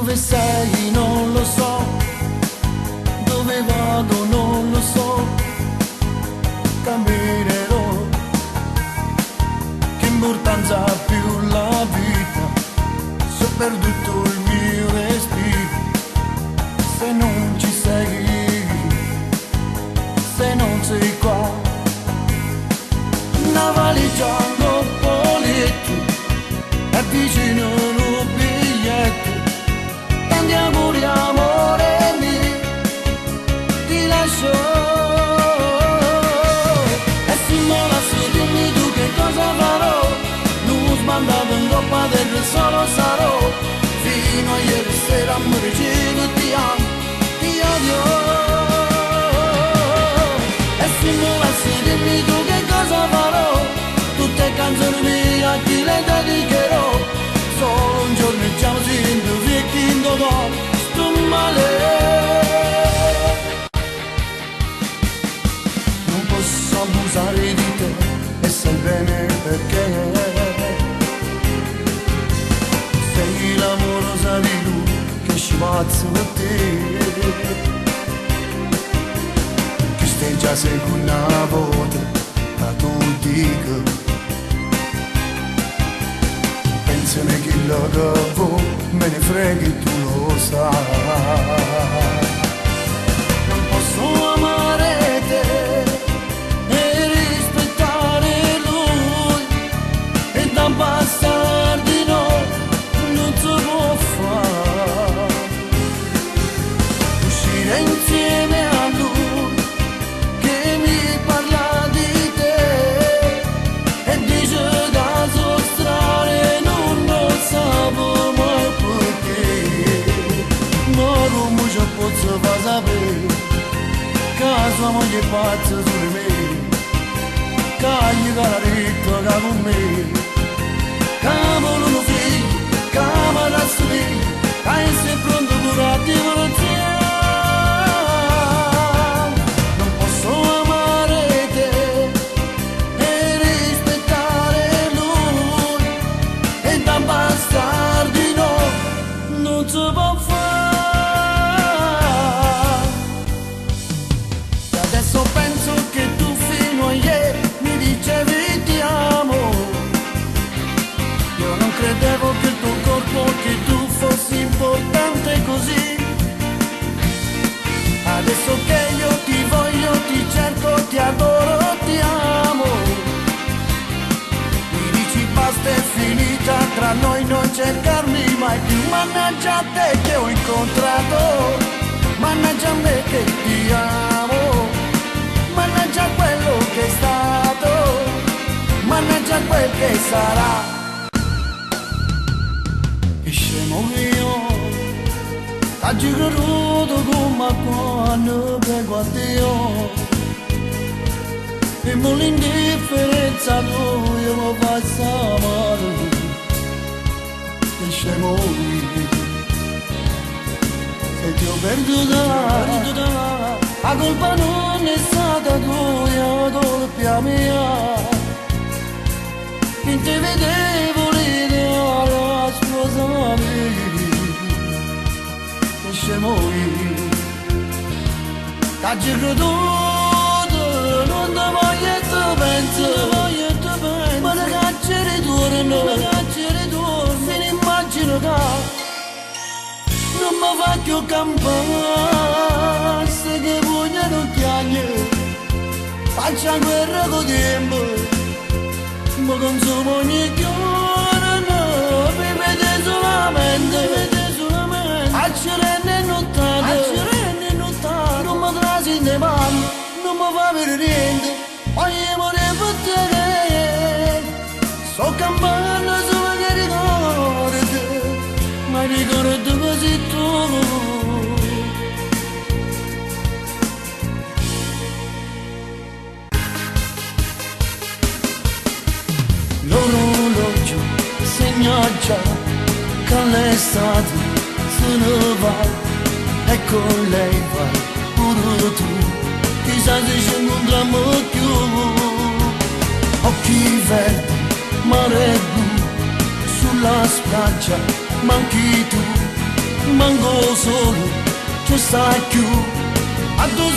Dove sei non lo so, dove vado non lo so, camminerò, che importanza ha più la vita, se ho perduto il mio respiro, se non ci sei, se non sei qua, una valigia, un poletto, è vicino un biglietto, tanti auguri amore mio, ti lascio. E se mola se dimmi tu che cosa farò, non sbandato in coppa del solo sarò, fino a ieri sera mi ricevo e ti amo, ti odio. E se mola se dimmi tu che cosa farò, tutte canzoni mie a chi le dedicherò, solo un giorno ci amo sempre vecchino dopo sto male. Non posso abusare di te e sai bene perché sei l'amorosa di lui che spazio per te, che stai già seconda volta a tutti che pensami che lo me ne freghi, tu lo sai. Non posso amare te e rispettare lui, e da bastardi no, non si può fare. Uscire insieme a lui che mi parla di te e dice da sostrare non lo sapevo mai perché, ma come ci posso far sapere che sua moglie è pazza su di me, che gli cara detto che con me che vogliono figli, che mi rassomigli, che sei pronto pure a divorziare. Non posso amare te e rispettare lui, e da bastardi no, non si può fare. E adesso penso che tu fino a ieri mi dicevi ti amo, io non credevo che il tuo corpo, che tu fossi importante così. Adesso che io ti voglio, ti cerco, ti adoro, ti amo, mi dici basta è finita tra noi, non cercarmi mai più. Mannaggia a te che ho incontrato, mannaggia a me che ti amo, mannaggia a quello che è stato, mannaggia a quel che sarà. E scemo io t'ha girato come quando prego a Dio, e mo l'indifferenza tua io mi faccio amare. E scemo io se ti ho perduta, la colpa non è stata tua, è colpa mia. Non ti vedevo l'ideale a sposarmi, e scemo io t'ha girato, non ti voglio e ti penso, ma ti cacci ritorno, me ne immagino che non mi fa più campare, se che vogliono chiaglie, faccia guerra con tempo, ma consumo ogni giorno, mi vede solamente, accirenne e nottate, non mi trasi in mano, non mi fa per niente, poi io ne potrei, sto campando solo che ricordi, ma ricordo così tu. L'orologio segna già che l'estate se ne va, e con lei vai pure tu, chissà se ci incontriamo più. Occhi verdi, mare blu, sulla spiaggia manchi tu, mango solo tu sai più a due